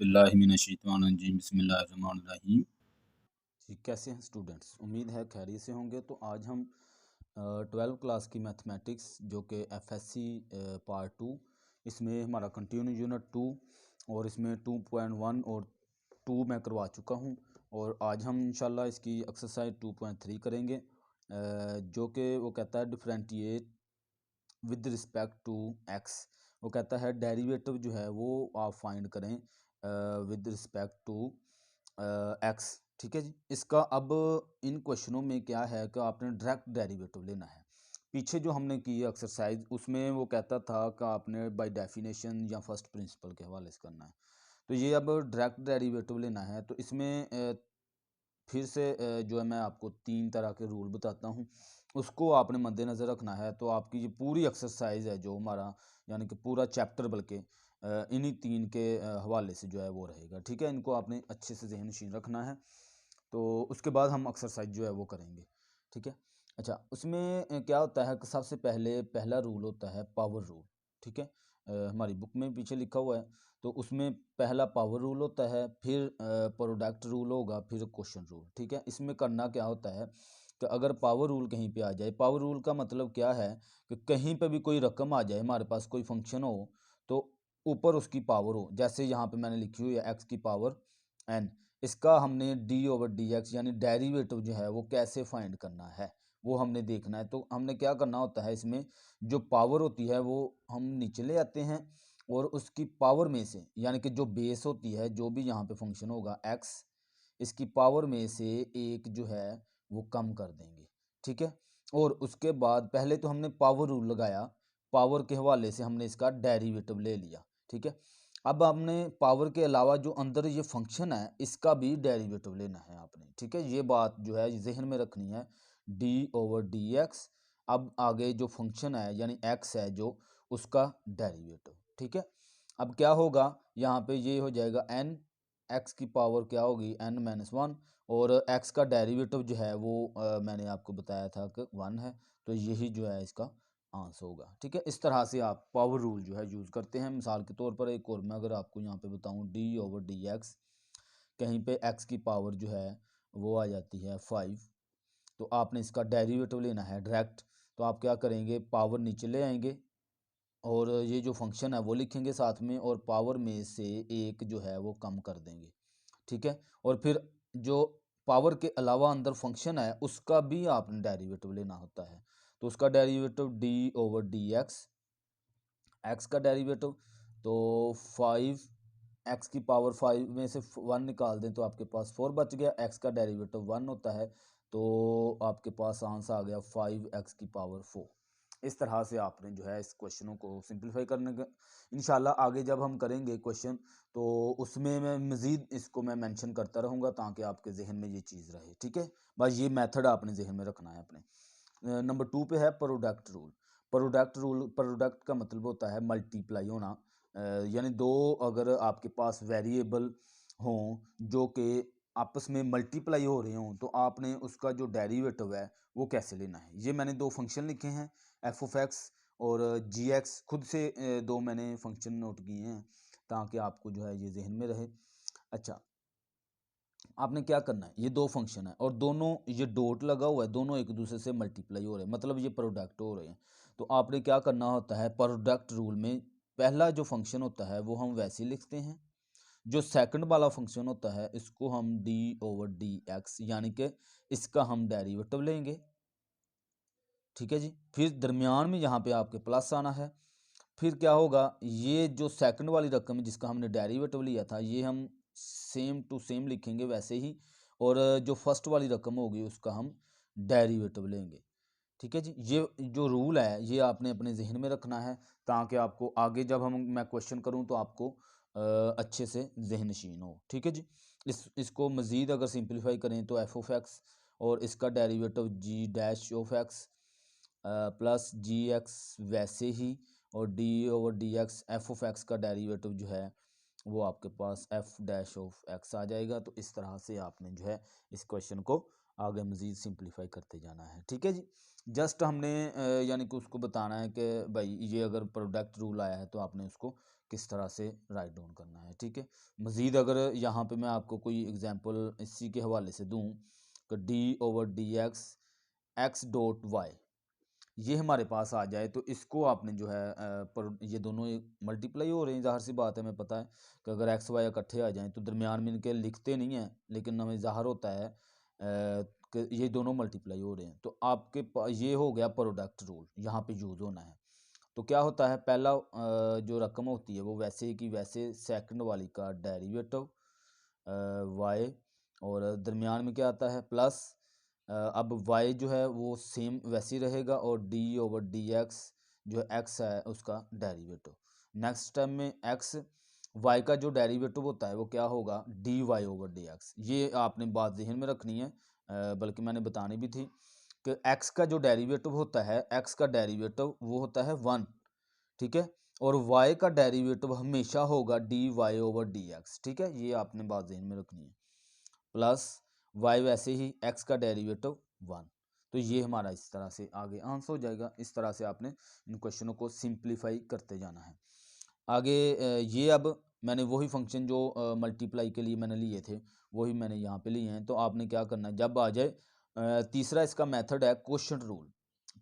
औज़ुबिल्लाहिमिनश्शैतानिर्रजीम बिस्मिल्लाहिर्रहमानिर्रहीम। जी, कैसे हैं स्टूडेंट्स? उम्मीद है खैरियत से होंगे। तो आज हम 12th क्लास की मैथमेटिक्स जो कि एफएससी पार्ट 2, इसमें हमारा कंटिन्यू यूनिट 2 और इसमें 2.1 और 2 मैं करवा चुका हूं। और आज हम इंशाल्लाह इसकी एक्सरसाइज 2.3 करेंगे, जो कि वो कहता है डिफरेंटिएट विद रिस्पेक्ट टू एक्स। वो कहता है डेरिवेटिव जो है वो आप फाइंड करें विद रिस्पेक्ट टू एक्स। ठीक है जी। इसका अब इन क्वेश्चनों में क्या है कि आपने डायरेक्ट डेरिवेटिव लेना है। पीछे जो हमने की एक्सरसाइज उसमें वो कहता था कि आपने बाय डेफिनेशन या फर्स्ट प्रिंसिपल के हवाले से करना है। तो ये अब डायरेक्ट डेरिवेटिव लेना है। तो इसमें फिर से जो है मैं आपको 3 तरह के रूल बताता हूँ, उसको आपने मद्देनज़र रखना है। तो आपकी ये पूरी एक्सरसाइज है जो हमारा, यानी कि पूरा चैप्टर, बल्कि इन्हीं 3 के हवाले से जो है वो रहेगा। ठीक है, इनको आपने अच्छे से ज़हन-नशीन रखना है। तो उसके बाद हम एक्सरसाइज जो है वो करेंगे। ठीक है। अच्छा, उसमें क्या होता है कि सबसे पहले पहला रूल होता है पावर रूल। ठीक है, हमारी बुक में पीछे लिखा हुआ है। तो उसमें पहला पावर रूल होता है, फिर प्रोडक्ट रूल होगा, फिर क्वेश्चन रूल। ठीक है, इसमें करना क्या होता है कि अगर पावर रूल कहीं पे आ जाए, पावर रूल का मतलब क्या है कि कहीं पे भी कोई रकम आ जाए, हमारे पास कोई फंक्शन हो, तो ऊपर उसकी पावर हो। जैसे यहाँ पे मैंने लिखी हुई है एक्स की पावर एन। इसका हमने डी ओवर डी एक्स यानी डेरिवेटिव जो है वो कैसे फाइंड करना है, वो हमने देखना है। तो हमने क्या करना होता है, इसमें जो पावर होती है वो हम नीचे ले आते हैं, और उसकी पावर में से, यानी कि जो बेस होती है, जो भी यहाँ पे फंक्शन होगा एक्स, इसकी पावर में से एक जो है वो कम कर देंगे। ठीक है, और उसके बाद पहले तो हमने पावर रूल लगाया, पावर के हवाले से हमने इसका डेरिवेटिव ले लिया। ठीक है, अब हमने पावर के अलावा जो अंदर ये फंक्शन है इसका भी डेरिवेटिव लेना है आपने। ठीक है, ये बात जो है जहन में रखनी है, डी ओवर डी एक्स। अब आगे जो फंक्शन है यानी एक्स है जो, उसका डेरिवेटिव। ठीक है, अब क्या होगा, यहाँ पे ये हो जाएगा एन, एक्स की पावर क्या होगी एन माइनस वन, और एक्स का डेरिवेटिव जो है वो मैंने आपको बताया था कि वन है। तो यही जो है इसका आंसर होगा। ठीक है, इस तरह से आप पावर रूल जो है यूज़ करते हैं। मिसाल के तौर पर एक और मैं अगर आपको यहाँ पे बताऊँ, डी ओवर डी एक्स, कहीं पे एक्स की पावर जो है वो आ जाती है 5, तो आपने इसका डेरिवेटिव लेना है डायरेक्ट। तो आप क्या करेंगे, पावर नीचे ले आएंगे, और ये जो फंक्शन है वो लिखेंगे साथ में, और पावर में से एक जो है वो कम कर देंगे। ठीक है, और फिर जो पावर के अलावा अंदर फंक्शन है उसका भी आपने डेरिवेटिव लेना होता है। तो उसका derivative d over D x, x का डेरिवेटिव, तो 5, एक्स की पावर 5 में से 1 निकाल दें तो आपके पास 4 बच गया। एक्स का डेरिवेटिव 1 होता है, तो आपके पास आंसर आ गया 5 एक्स की पावर 4। इस तरह से आपने जो है इस क्वेश्चनों को सिंप्लीफाई करने का, इंशाल्लाह आगे जब हम करेंगे क्वेश्चन, तो उसमें मैं मज़ीद इसको मैं मेंशन करता रहूँगा ताकि आपके जहन में ये चीज़ रहे। ठीक है, बस ये मेथड आपने जहन में रखना है अपने। नंबर 2 पे है product rule. Product rule, product का मतलब होता है मल्टीप्लाई होना। यानी दो अगर आपके पास वेरिएबल हों जो कि आपस में मल्टीप्लाई हो रहे हों, तो आपने उसका जो डेरिवेटिव है वो कैसे लेना है। ये मैंने दो फंक्शन लिखे हैं, एफ ऑफ एक्स और जी एक्स। खुद से दो मैंने फंक्शन नोट किए हैं ताकि आपको जो है ये जहन में रहे। अच्छा, आपने क्या करना है, ये दो फंक्शन है और दोनों ये डॉट लगा हुआ है, दोनों एक दूसरे से मल्टीप्लाई हो रहे हैं, मतलब ये प्रोडक्ट हो रहे हैं। तो आपने क्या करना होता है, प्रोडक्ट रूल में पहला जो फंक्शन होता है वो हम वैसे ही लिखते हैं, जो सेकंड वाला फंक्शन होता है इसको हम डी ओवर डी एक्स, यानी कि इसका हम डेरिवेटिव लेंगे। ठीक है जी, फिर दरमियान में यहाँ पे आपके प्लस आना है। फिर क्या होगा, ये जो सेकंड वाली रकम है जिसका हमने डेरिवेटिव लिया था, ये हम सेम टू सेम लिखेंगे वैसे ही, और जो फर्स्ट वाली रकम होगी उसका हम डेरिवेटिव लेंगे। ठीक है जी, ये जो रूल है ये आपने अपने जहन में रखना है ताकि आपको आगे जब हम मैं क्वेश्चन करूं तो आपको अच्छे से जहन नशीन हो। ठीक है जी, इसको मज़ीद अगर सिंप्लीफाई करें तो एफ ऑफ एक्स और इसका derivative G dash of X plus G X वैसे ही, और D over D X, F of X का डेरिवेटिव जो है वो आपके पास एफ डैश ऑफ एक्स आ जाएगा। तो इस तरह से आपने जो है इस क्वेश्चन को आगे मज़ीद सिंप्लीफाई करते जाना है। ठीक है जी, जस्ट हमने यानी कि उसको बताना है कि भाई ये अगर प्रोडक्ट रूल आया है तो आपने उसको किस तरह से राइट डाउन करना है। ठीक है, मज़ीद अगर यहाँ पे मैं आपको कोई एग्जांपल इसी के हवाले से दूँ कि d/dx x डॉट वाई ये हमारे पास आ जाए, तो इसको आपने जो है पर ये दोनों मल्टीप्लाई हो रहे हैं, ज़ाहिर सी बात है, हमें पता है कि अगर एक्स वाई इकट्ठे आ जाएं तो दरमियान में इनके लिखते नहीं हैं, लेकिन हमें ज़ाहिर होता है कि ये दोनों मल्टीप्लाई हो रहे हैं। तो आपके ये हो गया प्रोडक्ट रूल, यहाँ पे यूज़ होना है। तो क्या होता है, पहला जो रकम होती है वो वैसे कि वैसे, सेकंड वाली का डेरिवेटिव वाई, और दरमियान में क्या आता है प्लस। अब y जो है वो सेम वैसे ही रहेगा, और d/dx जो x है उसका डेरिवेटिव। नेक्स्ट स्टेप में x y का जो डेरिवेटिव होता है वो क्या होगा, dy/dx। ये आपने बात ज़हन में रखनी है, बल्कि मैंने बतानी भी थी कि x का जो डेरिवेटिव होता है, x का डेरिवेटिव वो होता है 1, ठीक है, और y का डेरिवेटिव हमेशा होगा dy/dx। ठीक है, ये आपने बात ज़हन में रखनी है, प्लस y वैसे ही x का डेरिवेटिव 1। तो ये हमारा इस तरह से आगे आंसर हो जाएगा। इस तरह से आपने इन क्वेश्चनों को सिंप्लीफाई करते जाना है आगे। ये अब मैंने वही फंक्शन जो मल्टीप्लाई के लिए मैंने लिए थे वही मैंने यहाँ पे लिए हैं। तो आपने क्या करना है, जब आ जाए तीसरा इसका मेथड है क्वोशंट रूल।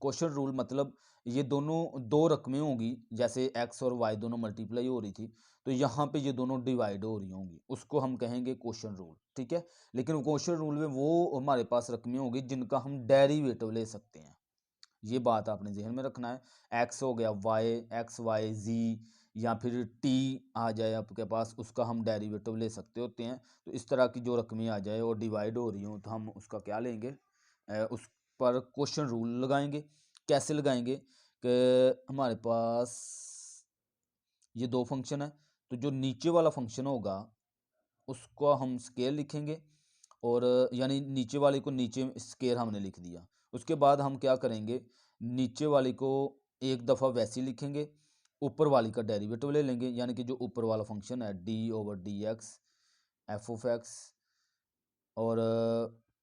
क्वोशंट रूल मतलब ये दोनों दो रकमें होंगी, जैसे x और y दोनों मल्टीप्लाई हो रही थी, तो यहाँ पे ये दोनों डिवाइड हो रही होंगी, उसको हम कहेंगे क्वोशंट रूल। ठीक है, लेकिन क्वोशंट रूल में वो हमारे पास रकमें होंगी जिनका हम डेरिवेटिव ले सकते हैं। ये बात आपने जहन में रखना है। x हो गया y, एक्स वाई जी, या फिर t आ जाए आपके पास, उसका हम डेरिवेटिव ले सकते होते हैं। तो इस तरह की जो रकमें आ जाए और डिवाइड हो रही हो तो हम उसका क्या लेंगे, उस पर क्वेश्चन रूल लगाएंगे। कैसे लगाएंगे कि हमारे पास ये दो फंक्शन है, तो जो नीचे वाला फंक्शन होगा उसको हम स्केयर लिखेंगे, और यानी नीचे वाले को नीचे स्केयर हमने लिख दिया। उसके बाद हम क्या करेंगे, नीचे वाली को एक दफ़ा वैसे ही लिखेंगे, ऊपर वाली का डेरिवेटिव ले लेंगे, यानी कि जो ऊपर वाला फंक्शन है d/dx f(x), और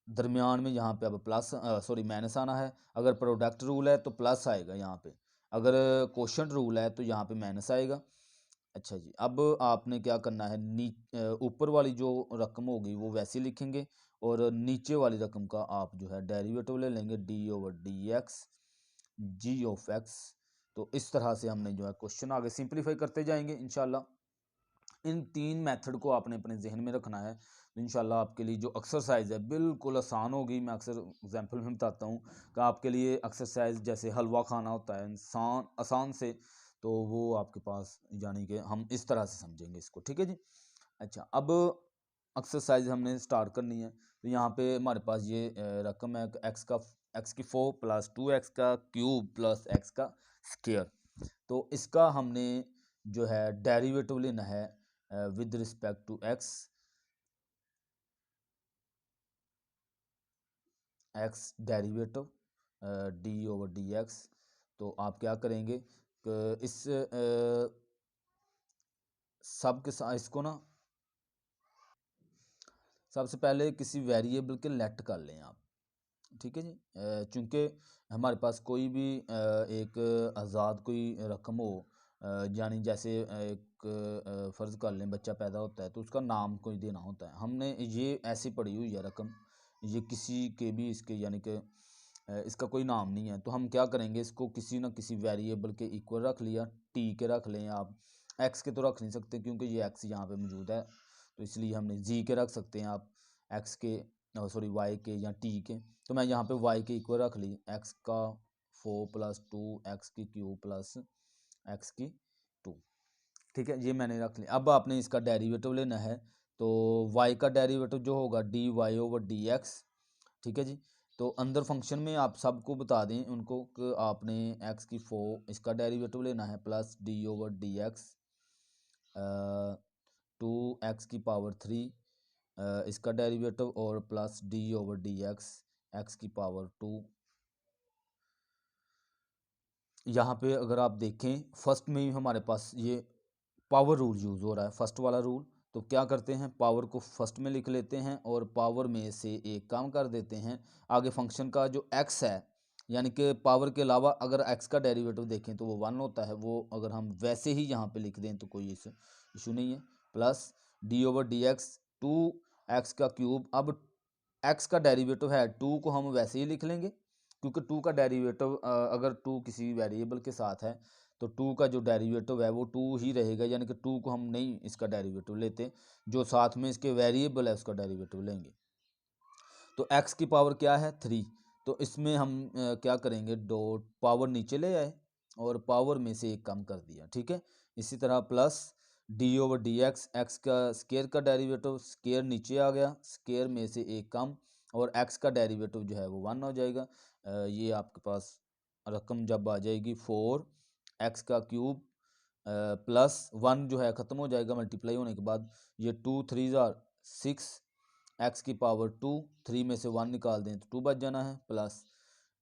दरमियान में यहाँ पे अब प्लस सॉरी माइनस आना है। अगर प्रोडक्ट रूल है तो प्लस आएगा यहाँ पे, अगर क्वोशंट रूल है तो यहाँ पे माइनस आएगा। अच्छा जी, अब आपने क्या करना है, ऊपर वाली जो रकम होगी वो वैसे लिखेंगे, और नीचे वाली रकम का आप जो है डेरिवेटिव ले लेंगे d/dx g(x). तो इस तरह से हमने जो है क्वेश्चन आगे सिंप्लीफाई करते जाएंगे इंशाल्लाह। इन तीन मेथड को आपने अपने जहन में रखना है, तो इंशाल्लाह आपके लिए जो एक्सरसाइज है बिल्कुल आसान होगी। मैं अक्सर एग्जांपल में बताता हूँ कि आपके लिए एक्सरसाइज जैसे हलवा खाना होता है इंसान आसान से, तो वो आपके पास यानी कि हम इस तरह से समझेंगे इसको। ठीक है जी। अच्छा, अब एक्सरसाइज हमने स्टार्ट करनी है। तो यहाँ पे हमारे पास ये रकम है एक्स की 4 प्लस 2x का क्यूब प्लस x का स्क्वायर। तो इसका हमने जो है डेरिवेटिव लेना है with respect to x derivative d/dx। तो आप क्या करेंगे कि इस सब के साथ इसको ना सबसे पहले किसी वेरिएबल के लेट कर लें आप। ठीक है जी, चूँकि हमारे पास कोई भी एक आज़ाद कोई रकम हो, यानी जैसे एक फ़र्ज़ कर लें बच्चा पैदा होता है तो उसका नाम कोई देना होता है। हमने ये ऐसी पड़ी हुई है रकम, ये किसी के भी इसके यानी कि इसका कोई नाम नहीं है, तो हम क्या करेंगे, इसको किसी न किसी वेरिएबल के इक्वल रख लिया। टी के रख लें आप, एक्स के तो रख नहीं सकते क्योंकि ये एक्स यहाँ पे मौजूद है, तो इसलिए हमने जी के रख सकते हैं आप, एक्स के सॉरी वाई के या टी के। तो मैं यहाँ पे y के इक्वल रख ली, x का 4 प्लस 2x की क्यूब प्लस x की 2। ठीक है, ये मैंने रख लिया। अब आपने इसका डेरिवेटिव लेना है, तो y का डेरिवेटिव जो होगा dy/dx। ठीक है जी, तो अंदर फंक्शन में आप सबको बता दें उनको कि आपने x की 4 इसका डेरिवेटिव लेना है प्लस d/dx 2x की पावर 3 इसका डेरिवेटिव, और प्लस d/dx x की पावर 2। यहाँ पे अगर आप देखें फर्स्ट में ही हमारे पास ये पावर रूल यूज़ हो रहा है, फर्स्ट वाला रूल। तो क्या करते हैं, पावर को फर्स्ट में लिख लेते हैं और पावर में से एक काम कर देते हैं। आगे फंक्शन का जो x है यानी कि पावर के अलावा अगर एक्स का डेरिवेटिव देखें तो वो 1 होता है, वो अगर हम वैसे ही यहाँ पे लिख दें तो कोई इशू नहीं है। Plus D over D x 2x का क्यूब। अब x का डेरिवेटिव है 2 को हम वैसे ही लिख लेंगे, क्योंकि 2 का डेरिवेटिव अगर 2 किसी वेरिएबल के साथ है तो 2 का जो डेरिवेटिव है वो 2 ही रहेगा, यानी कि 2 को हम नहीं इसका डेरिवेटिव लेते, जो साथ में इसके वेरिएबल है उसका डेरिवेटिव लेंगे। तो x की पावर क्या है 3, तो इसमें हम क्या करेंगे, डॉट पावर नीचे ले आए और पावर में से एक कम कर दिया, ठीक है। इसी तरह plus D over D x, x का स्केयर का डेरिवेटिव, स्केयर नीचे आ गया, स्केयर में से एक कम, और x का डेरिवेटिव जो है वो 1 हो जाएगा। ये आपके पास रकम जब आ जाएगी 4x का क्यूब प्लस 1 जो है ख़त्म हो जाएगा मल्टीप्लाई होने के बाद, ये 2 3 6, x की पावर 2, 3 में से 1 निकाल दें तो 2 बच जाना है, प्लस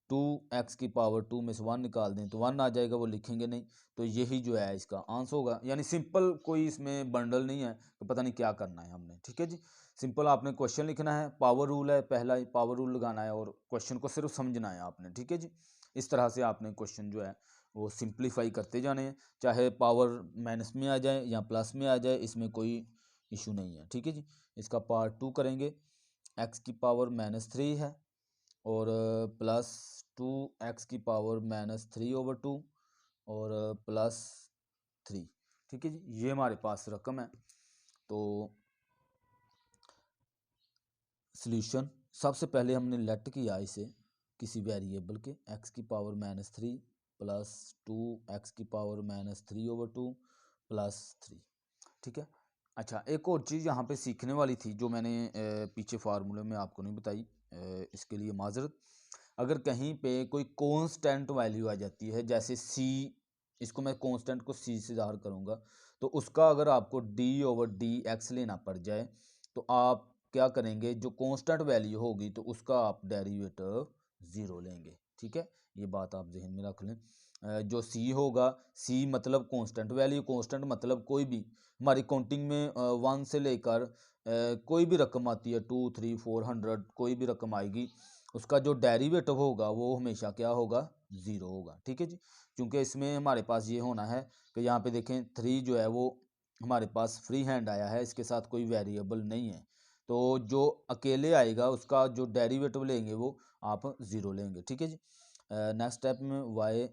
2x की पावर 2 में से 1 निकाल दें तो 1 आ जाएगा, वो लिखेंगे नहीं। तो यही जो है इसका आंसर होगा, यानी सिंपल, कोई इसमें बंडल नहीं है तो पता नहीं क्या करना है हमने, ठीक है जी। सिंपल आपने क्वेश्चन लिखना है, पावर रूल है, पहला पावर रूल लगाना है और क्वेश्चन को सिर्फ समझना है आपने, ठीक है जी। इस तरह से आपने क्वेश्चन जो है वो सिंप्लीफाई करते जाने हैं, चाहे पावर माइनस में आ जाए या प्लस में आ जाए, इसमें कोई इशू नहीं है, ठीक है जी। इसका पार्ट 2 करेंगे। x की पावर -3 है और प्लस 2x की पावर -3/2 और प्लस 3, ठीक है जी। ये हमारे पास रकम है। तो सॉल्यूशन, सबसे पहले हमने लेट किया इसे किसी वेरिएबल के, x की पावर -3 प्लस 2x की पावर -3/2 प्लस 3, ठीक है। अच्छा, एक और चीज़ यहाँ पे सीखने वाली थी जो मैंने पीछे फार्मूले में आपको नहीं बताई, इसके लिए माजरत। अगर कहीं पे कोई कांस्टेंट वैल्यू आ जाती है, जैसे c, इसको मैं कांस्टेंट को c से ज़ाहिर करूँगा, तो उसका अगर आपको d ओवर डी एक्स लेना पड़ जाए तो आप क्या करेंगे, जो कांस्टेंट वैल्यू होगी तो उसका आप डेरिवेटिव 0 लेंगे, ठीक है। ये बात आप जहन में रख लें। जो c होगा, c मतलब कांस्टेंट वैल्यू, कांस्टेंट मतलब कोई भी हमारी काउंटिंग में 1 से लेकर कोई भी रकम आती है, 2 3 400 कोई भी रकम आएगी, उसका जो डेरिवेटिव होगा वो हमेशा क्या होगा, 0 होगा, ठीक है जी। क्योंकि इसमें हमारे पास ये होना है कि यहाँ पे देखें 3 जो है वो हमारे पास फ्री हैंड आया है, इसके साथ कोई वेरिएबल नहीं है, तो जो अकेले आएगा उसका जो डेरिवेटिव लेंगे वो आप 0 लेंगे, ठीक है जी। नेक्स्ट स्टेप में y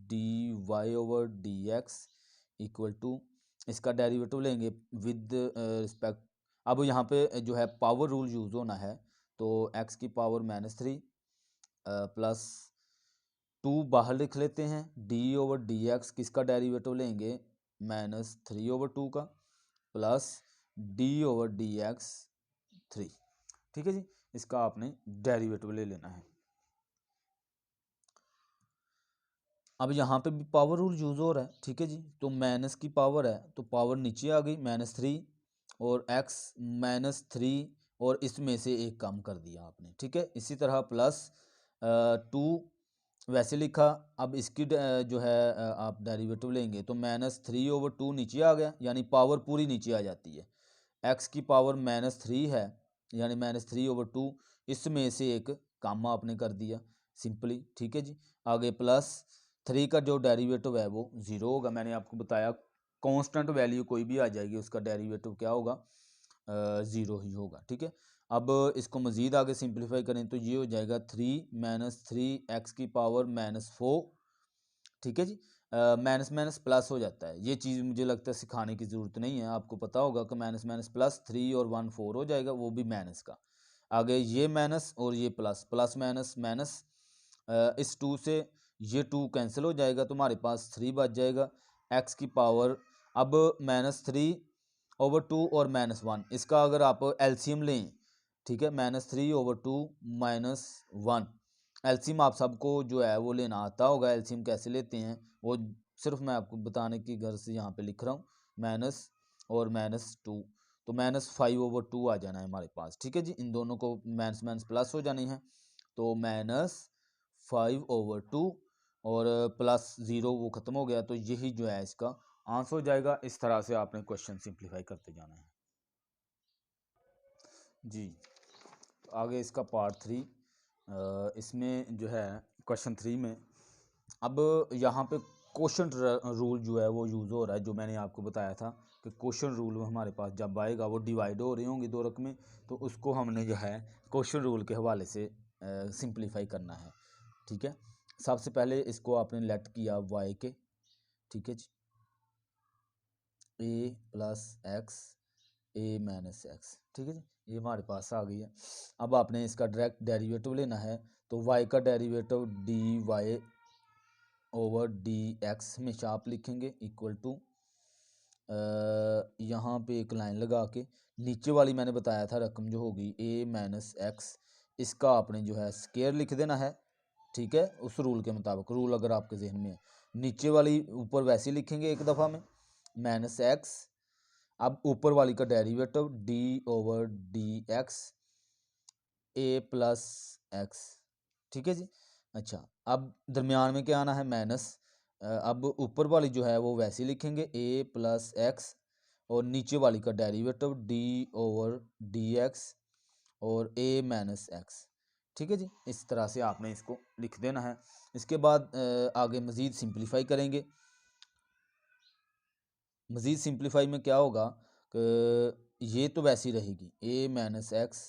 D Y over D X equal to, इसका डेरिवेटिव लेंगे विद रिस्पेक्ट। अब यहाँ पे जो है पावर रूल यूज़ होना है, तो x की पावर -3 प्लस 2 बाहर लिख लेते हैं, d ओवर डी एक्स किसका डेरिवेटिव लेंगे, -3/2 का, plus d over D x 3, ठीक है जी। इसका आपने डेरिवेटिव ले लेना है। अब यहाँ पे भी पावर रूल यूज़ हो रहा है, ठीक है जी। तो माइनस की पावर है तो पावर नीचे आ गई -3 और x -3 और इसमें से एक कम कर दिया आपने, ठीक है। इसी तरह प्लस 2 वैसे लिखा, अब इसकी जो है आप डेरिवेटिव लेंगे तो -3/2 नीचे आ गया, यानी पावर पूरी नीचे आ जाती है। x की पावर -3 है यानी -3/2, इसमें से एक कम आपने कर दिया सिंपली, ठीक है जी। आगे प्लस 3 का जो डेरिवेटिव है वो 0 होगा, मैंने आपको बताया कांस्टेंट वैल्यू कोई भी आ जाएगी उसका डेरिवेटिव क्या होगा, 0 ही होगा, ठीक है। अब इसको मज़ीद आगे सिंप्लीफाई करें तो ये हो जाएगा 3 - 3x की पावर -4, ठीक है जी। माइनस माइनस प्लस हो जाता है, ये चीज़ मुझे लगता है सिखाने की ज़रूरत नहीं है, आपको पता होगा कि माइनस माइनस प्लस 3 और 1 4 हो जाएगा, वो भी माइनस का। आगे ये माइनस और ये प्लस, प्लस माइनस माइनस, इस 2 से ये 2 कैंसिल हो जाएगा तो हमारे पास 3 बच जाएगा। x की पावर अब -3/2 और -1, इसका अगर आप एलसीएम लें, ठीक है, -3/2 -1, एलसीएम आप सबको जो है वो लेना आता होगा, एलसीएम कैसे लेते हैं वो सिर्फ मैं आपको बताने की गर्ज से यहाँ पे लिख रहा हूँ, माइनस और -2, तो -5/2 आ जाना है हमारे पास, ठीक है जी। इन दोनों को माइनस माइनस प्लस हो जानी है, तो -5/2 और प्लस 0 वो ख़त्म हो गया, तो यही जो है इसका आंसर हो जाएगा। इस तरह से आपने क्वेश्चन सिंप्लीफाई करते जाना है जी। तो आगे इसका पार्ट 3, इसमें जो है क्वेश्चन 3 में अब यहाँ पे क्वेश्चन रूल जो है वो यूज़ हो रहा है, जो मैंने आपको बताया था कि क्वेश्चन रूल हमारे पास जब आएगा वो डिवाइड हो रही होंगी दो रकमें, तो उसको हमने जो है क्वेश्चन रूल के हवाले से सिंप्लीफाई करना है। ठीक है, सबसे पहले इसको आपने लेट किया y के, ठीक है जी, a plus x a minus x, ठीक है जी, ये हमारे पास आ गई है। अब आपने इसका डायरेक्ट डेरिवेटिव लेना है, तो y का derivative dy over D x हमेशा आप लिखेंगे इक्वल टू, यहाँ पे एक लाइन लगा के नीचे वाली मैंने बताया था रकम जो होगी a माइनस एक्स, इसका आपने जो है स्केयर लिख देना है। ठीक है, उस रूल के मुताबिक, रूल अगर आपके जहन में है, नीचे वाली ऊपर वैसे लिखेंगे एक दफ़ा में माइनस एक्स, अब ऊपर वाली का derivative d over D x a plus x, ठीक है जी। अच्छा, अब दरमियान में क्या आना है माइनस, अब ऊपर वाली जो है वो वैसे लिखेंगे ए प्लस एक्स और नीचे वाली का derivative d over D x और ए माइनस एक्स, ठीक है जी। इस तरह से आपने इसको लिख देना है। इसके बाद आगे मज़ीद सिंप्लीफाई करेंगे। मज़ीद सिंप्लीफाई में क्या होगा कि ये तो वैसी रहेगी ए माइनस एक्स,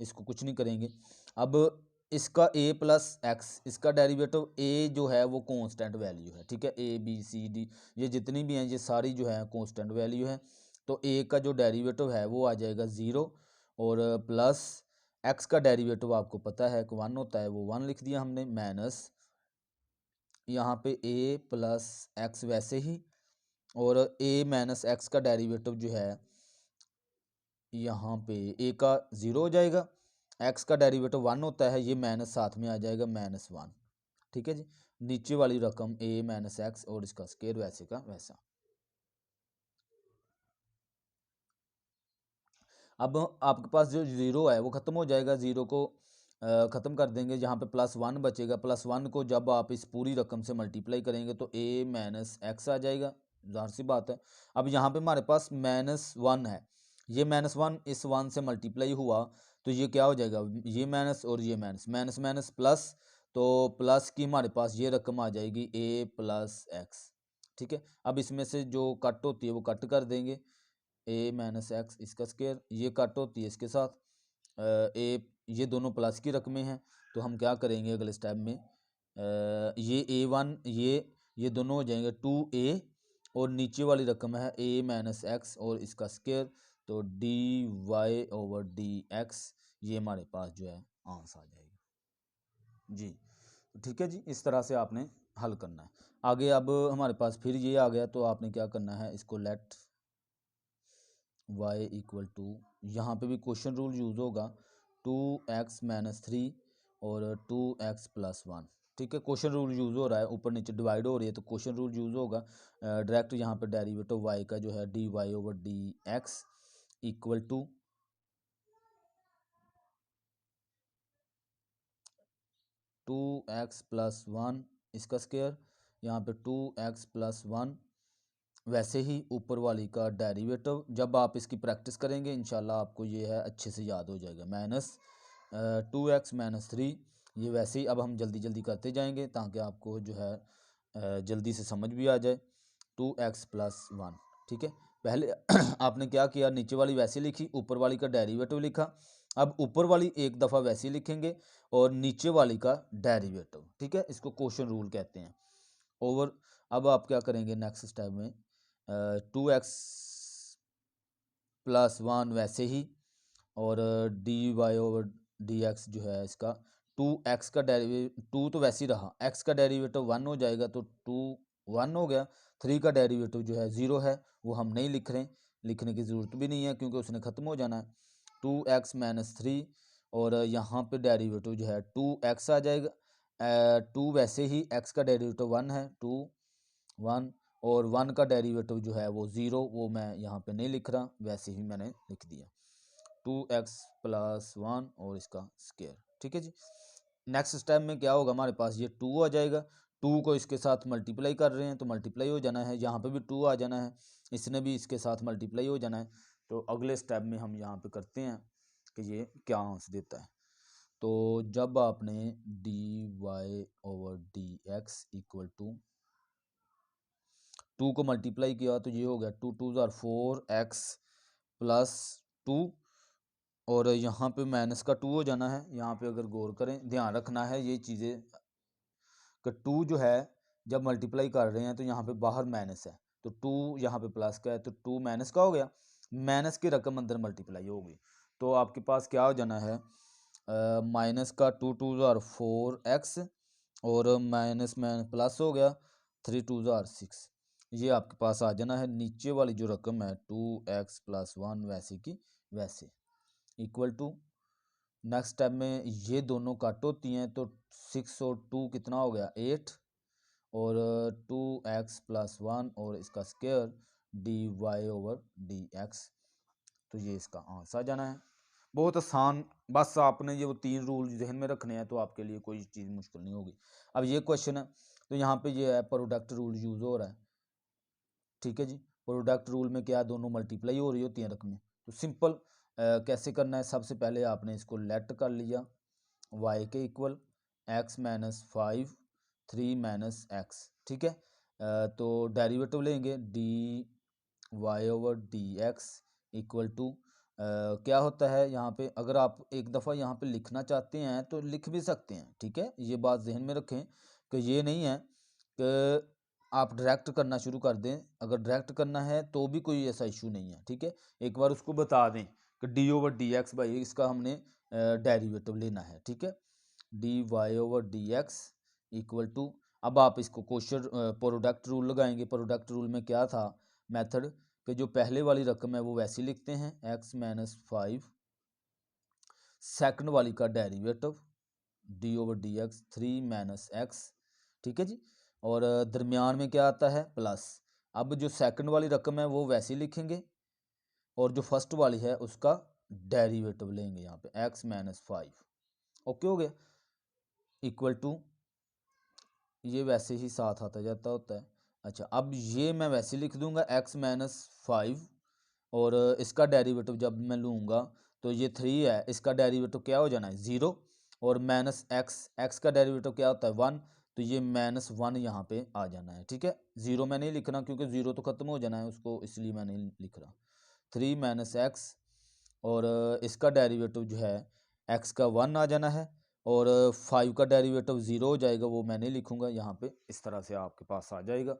इसको कुछ नहीं करेंगे। अब इसका ए प्लस एक्स, इसका डेरिवेटिव ए जो है वो कांस्टेंट वैल्यू है, ठीक है, ए बी सी डी ये जितनी भी हैं ये सारी जो है कांस्टेंट वैल्यू है, तो ए का जो डेरिवेटिव है वो आ जाएगा 0 और प्लस एक्स का डेरिवेटिव आपको पता है कि 1 होता है, वो 1 लिख दिया हमने, माइनस यहाँ पे ए प्लस एक्स वैसे ही, और ए माइनस एक्स का डेरिवेटिव जो है यहाँ पे ए का 0 हो जाएगा, एक्स का डेरिवेटिव 1 होता है, ये माइनस साथ में आ जाएगा -1, ठीक है जी। नीचे वाली रकम ए माइनस एक्स और इसका स्केयर वैसे का वैसा। अब आपके पास जो 0 है वो ख़त्म हो जाएगा, 0 को ख़त्म कर देंगे, जहाँ पे +1 बचेगा, +1 को जब आप इस पूरी रकम से मल्टीप्लाई करेंगे तो ए माइनस एक्स आ जाएगा, ज़ाहिर सी बात है। अब यहाँ पे हमारे पास -1 है, ये -1 इस 1 से मल्टीप्लाई हुआ तो ये क्या हो जाएगा, ये माइनस और ये माइनस, माइनस माइनस प्लस, तो प्लस की हमारे पास ये रकम आ जाएगी ए प्लस एक्स, ठीक है। अब इसमें से जो कट होती है वो कट कर देंगे, ए माइनस एक्स इसका स्केयर, ये कट होती है इसके साथ, ए ये दोनों प्लस की रकमें हैं, तो हम क्या करेंगे अगले स्टेप में, ये A1 ये दोनों हो जाएंगे 2a और नीचे वाली रकम है a माइनस एक्स और इसका स्केयर, तो D Y over D X, ये हमारे पास जो है आंसर आ जाएगा जी। ठीक है जी, इस तरह से आपने हल करना है। आगे अब हमारे पास फिर ये आ गया, तो आपने क्या करना है, इसको लेट y इक्वल टू, यहाँ पे भी क्वेश्चन रूल यूज़ होगा 2x माइनस 3 और 2x प्लस 1, ठीक है। क्वेश्चन रूल यूज़ हो रहा है, ऊपर नीचे डिवाइड हो रही है तो क्वेश्चन रूल यूज़ होगा। डायरेक्ट यहाँ पे डेरिवेटिव y का जो है D Y over D X equal to 2x plus 1 इसका स्केयर, यहाँ पे 2x प्लस 1 वैसे ही ऊपर वाली का डेरिवेटिव, जब आप इसकी प्रैक्टिस करेंगे इंशाल्लाह आपको ये है अच्छे से याद हो जाएगा, माइनस 2x माइनस 3, ये वैसे ही अब हम जल्दी जल्दी करते जाएंगे ताकि आपको जो है जल्दी से समझ भी आ जाए। 2x प्लस 1, ठीक है। पहले आपने क्या किया, नीचे वाली वैसे लिखी, ऊपर वाली का डेरिवेटिव लिखा। अब ऊपर वाली एक दफ़ा वैसे लिखेंगे और नीचे वाली का डेरिवेटिव, ठीक है, इसको क्वेश्चन रूल कहते हैं ओवर। अब आप क्या करेंगे नेक्स्ट स्टेप में, 2x प्लस 1 वैसे ही, और D Y over D X जो है इसका 2x का डेरिवेटिव, 2 तो वैसे ही रहा, x का डेरिवेटिव 1 हो जाएगा तो 2 1 हो गया, 3 का डेरिवेटिव जो है 0 है, वो हम नहीं लिख रहे, लिखने की ज़रूरत भी नहीं है क्योंकि उसने ख़त्म हो जाना है। 2x माइनस 3 और यहाँ पे डेरिवेटिव जो है 2x आ जाएगा, 2 वैसे ही, x का डेरिवेटिव 1 है, 2 1 और 1 का डेरिवेटिव जो है वो 0, वो मैं यहाँ पे नहीं लिख रहा, वैसे ही मैंने लिख दिया 2x प्लस 1 और इसका स्केयर, ठीक है जी। नेक्स्ट स्टेप में क्या होगा, हमारे पास ये 2 आ जाएगा, 2 को इसके साथ मल्टीप्लाई कर रहे हैं तो मल्टीप्लाई हो जाना है, यहाँ पे भी 2 आ जाना है, इसने भी इसके साथ मल्टीप्लाई हो जाना है। तो अगले स्टेप में हम यहाँ पे करते हैं कि ये क्या आंसर देता है। तो जब आपने dy over D X equal to 2 को मल्टीप्लाई किया तो ये हो गया 2 2 ज़ार 4x प्लस 2, और यहाँ पे माइनस का 2 हो जाना है। यहाँ पे अगर गौर करें, ध्यान रखना है ये चीज़ें कि 2 जो है जब मल्टीप्लाई कर रहे हैं तो यहाँ पे बाहर माइनस है, तो 2 यहाँ पे प्लस का है तो 2 माइनस का हो गया, माइनस की रकम अंदर मल्टीप्लाई होगी। तो आपके पास क्या हो जाना है, माइनस का 2 2 ज़ार 4x और माइनस में प्लस हो गया 3 2 ज़ार 6, ये आपके पास आ जाना है। नीचे वाली जो रकम है 2x प्लस 1 वैसे की वैसे इक्वल टू नेक्स्ट स्टेप में ये दोनों कट होती हैं तो 6 और 2 कितना हो गया 8, और 2x प्लस 1 और इसका स्क्वायर dy ओवर dx, तो ये इसका आंसर आ जाना है। बहुत आसान, बस आपने ये वो 3 रूल जहन में रखने हैं तो आपके लिए कोई चीज़ मुश्किल नहीं होगी। अब ये क्वेश्चन है तो यहाँ पे ये है प्रोडक्ट रूल यूज़ हो रहा है, ठीक है जी। प्रोडक्ट रूल में क्या, दोनों मल्टीप्लाई हो रही होती हैं रकमें, तो सिंपल कैसे करना है, सबसे पहले आपने इसको लेट कर लिया y के equal x minus 5 3 minus x, ठीक है। तो डेरिवेटिव लेंगे dy over dx equal to क्या होता है यहाँ पे, अगर आप एक दफ़ा यहाँ पे लिखना चाहते हैं तो लिख भी सकते हैं, ठीक है। ये बात जहन में रखें कि ये नहीं है कि आप डायरेक्ट करना शुरू कर दें, अगर डायरेक्ट करना है तो भी कोई ऐसा इशू नहीं है, ठीक है। एक बार उसको बता दें कि डी ओवर डी एक्स भाई इसका हमने डेरिवेटिव लेना है, ठीक है। D Y over D X equal to, अब आप इसको क्वेश्चन प्रोडक्ट रूल लगाएंगे। प्रोडक्ट रूल में क्या था मेथड कि जो पहले वाली रकम है वो वैसे लिखते हैं x माइनस 5, सेकंड वाली का derivative d over D x 3 minus x, ठीक है जी, और दरमियान में क्या आता है प्लस। अब जो सेकंड वाली रकम है वो वैसे लिखेंगे और जो फर्स्ट वाली है उसका डेरिवेटिव लेंगे यहाँ पे x माइनस 5, ओके हो गया, इक्वल टू ये वैसे ही साथ आता जाता होता है। अच्छा, अब ये मैं वैसे लिख दूंगा x माइनस 5 और इसका डेरिवेटिव जब मैं लूँगा तो ये 3 है, इसका डेरिवेटिव क्या हो जाना है 0, और माइनस x का डेरिवेटिव क्या होता है 1, तो ये माइनस 1 यहाँ पे आ जाना है, ठीक है। 0 मैं नहीं लिखना क्योंकि 0 तो ख़त्म हो जाना है उसको, इसलिए मैं नहीं लिख रहा। 3 माइनस एक्स और इसका डेरिवेटिव जो है x का 1 आ जाना है, और 5 का डेरिवेटिव 0 हो जाएगा, वो मैं नहीं लिखूँगा यहाँ पे, इस तरह से आपके पास आ जाएगा।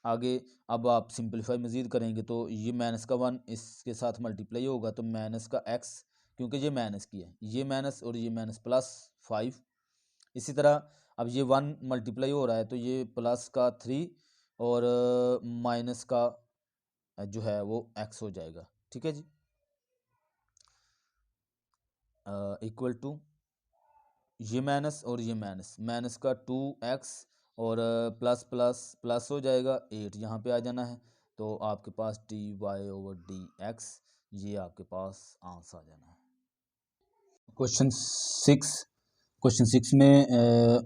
आगे अब आप सिंपलीफाई मज़ीद करेंगे तो ये माइनस का 1 इसके साथ मल्टीप्लाई होगा तो माइनस का x, क्योंकि ये माइनस की है, ये माइनस और ये माइनस प्लस 5। इसी तरह अब ये 1 मल्टीप्लाई हो रहा है तो ये प्लस का 3 और माइनस का जो है वो x हो जाएगा, ठीक है जी, इक्वल टू ये माइनस और ये माइनस, माइनस का 2x और प्लस प्लस प्लस हो जाएगा 8 यहाँ पे आ जाना है, तो आपके पास dy ओवर dx, ये आपके पास आंसर आ जाना है। क्वेश्चन 6 में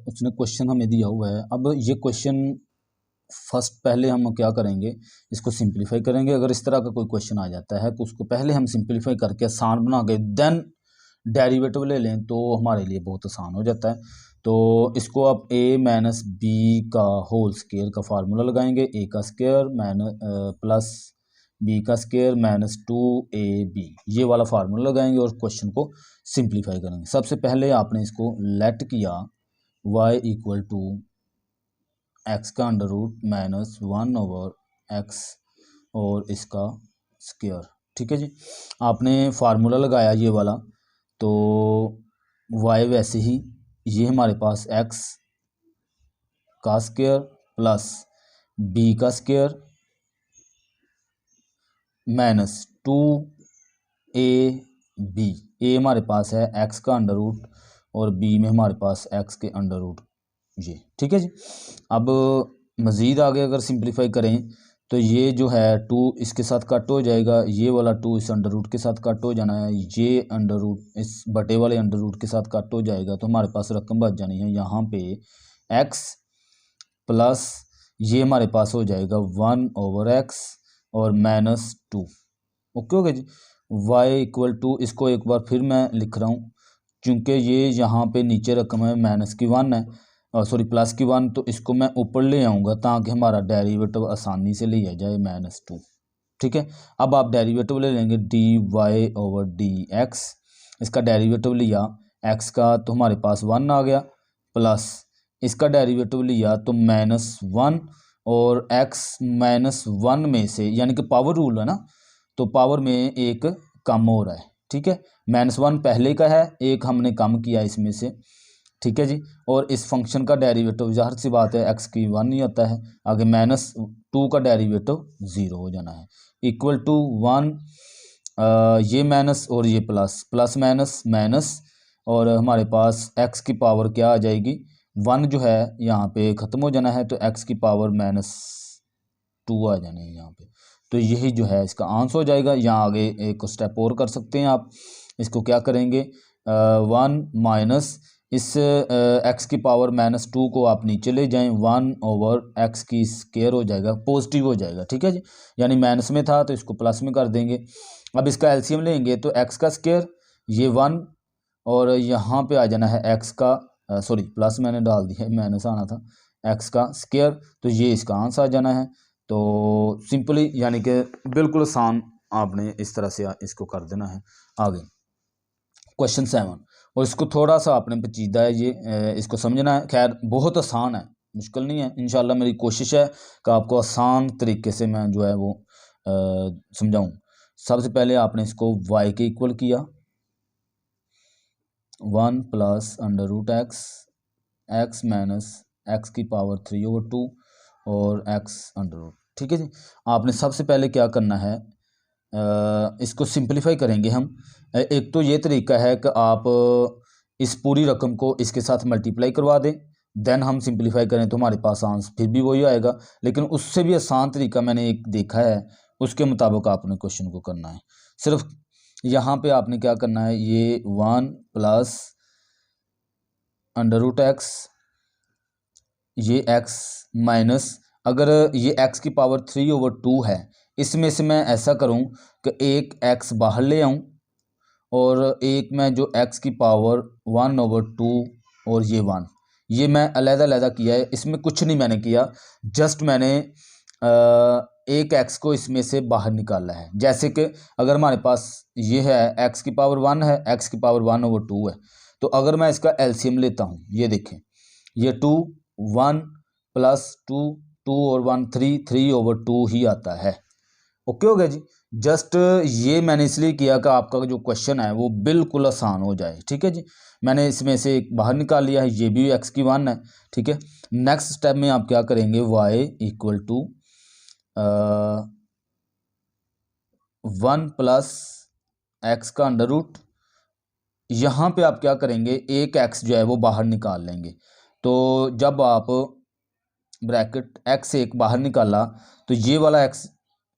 उसने क्वेश्चन हमें दिया हुआ है। अब ये क्वेश्चन फर्स्ट पहले हम क्या करेंगे, इसको सिंपलीफाई करेंगे। अगर इस तरह का कोई क्वेश्चन आ जाता है तो उसको पहले हम सिंपलीफाई करके आसान बना के देन डेरिवेटिव ले लें तो हमारे लिए बहुत आसान हो जाता है। तो इसको आप a माइनस बी का होल स्क्वायर का फार्मूला लगाएंगे, a का स्क्वायर माइनस प्लस b का स्क्वायर माइनस 2ab, ये वाला फार्मूला लगाएंगे और क्वेश्चन को सिंपलीफाई करेंगे। सबसे पहले आपने इसको लेट किया y इक्वल टू एक्स का under root minus 1 over X और इसका स्क्वायर, ठीक है जी। आपने फार्मूला लगाया ये वाला, तो y वैसे ही ये हमारे पास x का स्क्वायर प्लस b का स्क्वायर माइनस 2ab, a हमारे पास है x का अंडर रूट और b में हमारे पास x के अंडर रूट, ये ठीक है जी। अब मज़ीद आगे अगर सिंपलीफाई करें तो ये जो है 2 इसके साथ कट हो जाएगा, ये वाला 2 इस अंडर रूट के साथ कट हो जाना है, ये अंडर रूट इस बटे वाले अंडर रूट के साथ कट हो जाएगा, तो हमारे पास रकम बच जानी है यहाँ पे x प्लस ये हमारे पास हो जाएगा 1 ओवर x और माइनस 2, ओके हो गया जी। y इक्वल टू, इसको एक बार फिर मैं लिख रहा हूँ चूँकि ये यहाँ पे नीचे रकम है माइनस की 1 है, सॉरी प्लस की 1, तो इसको मैं ऊपर ले आऊँगा ताकि हमारा डेरिवेटिव आसानी से लिया जाए -2। ठीक है, अब आप डेरिवेटिव ले लेंगे dy/dx, इसका डेरिवेटिव लिया x का तो हमारे पास 1 आ गया, प्लस इसका डेरिवेटिव लिया तो -1, और x -1 में से, यानी कि पावर रूल है ना, तो पावर में एक कम हो रहा है। ठीक है, -1 पहले का है, एक हमने कम किया इसमें से। ठीक है जी, और इस फंक्शन का डेरिवेटिव ज़ाहिर सी बात है x की 1 ही आता है, आगे -2 का डेरिवेटिव 0 हो जाना है, इक्वल टू 1, ये माइनस और ये प्लस, प्लस माइनस माइनस, और हमारे पास x की पावर क्या आ जाएगी, 1 जो है यहाँ पे ख़त्म हो जाना है, तो x की पावर -2 आ जाना है यहाँ पे। तो यही जो है इसका आंसर हो जाएगा। यहाँ आगे एक स्टेप और कर सकते हैं आप, इसको क्या करेंगे, 1 माइनस इस x की पावर -2 को आप नीचे ले जाएं, 1/x की स्क्वायर हो जाएगा, पॉजिटिव हो जाएगा। ठीक है जी, यानी माइनस में था तो इसको प्लस में कर देंगे। अब इसका एलसीएम लेंगे तो x का स्क्वायर, ये 1, और यहाँ पे आ जाना है x का, सॉरी प्लस मैंने डाल दिया, माइनस आना था, x का स्क्वायर, तो ये इसका आंसर आ जाना है। तो सिंपली यानी कि बिल्कुल आसान आपने इस तरह से इसको कर देना है। आगे क्वेश्चन 7, और इसको थोड़ा सा आपने पेचीदा है ये, इसको समझना है। खैर बहुत आसान है, मुश्किल नहीं है। इंशाल्लाह मेरी कोशिश है कि आपको आसान तरीके से मैं जो है वो समझाऊं। सबसे पहले आपने इसको y के इक्वल किया, 1 plus √x, x minus x की पावर 3/2 और x √। ठीक है जी, आपने सबसे पहले क्या करना है, इसको सिंपलीफाई करेंगे हम। एक तो ये तरीका है कि आप इस पूरी रकम को इसके साथ मल्टीप्लाई करवा दें, देन हम सिंपलीफाई करें तो हमारे पास आंसर फिर भी वही आएगा। लेकिन उससे भी आसान तरीका मैंने एक देखा है, उसके मुताबिक आपने क्वेश्चन को करना है। सिर्फ यहाँ पे आपने क्या करना है, ये 1 प्लस √x, ये x माइनस, अगर ये x की पावर 3/2 है, इसमें से मैं ऐसा करूं कि एक x बाहर ले आऊं और एक मैं जो x की पावर 1/2 और ये 1, ये मैं अलग-अलग किया है, इसमें कुछ नहीं मैंने किया, जस्ट मैंने एक x को इसमें से बाहर निकाला है। जैसे कि अगर हमारे पास ये है x की पावर 1 है, x की पावर 1/2 है, तो अगर मैं इसका एलसीएम लेता हूँ, ये देखें, ये 2 1 प्लस 2 2 और 1 3/2 ही आता है। ओके हो गया जी। जस्ट ये मैंने इसलिए किया कि आपका जो क्वेश्चन है वो बिल्कुल आसान हो जाए। ठीक है जी, मैंने इसमें से एक बाहर निकाल लिया है, ये भी x की 1 है। ठीक है, नेक्स्ट स्टेप में आप क्या करेंगे, y equal to 1 plus x का √, यहाँ पे आप क्या करेंगे, एक x जो है वो बाहर निकाल लेंगे। तो जब आप ब्रैकेट x एक बाहर निकाला तो ये वाला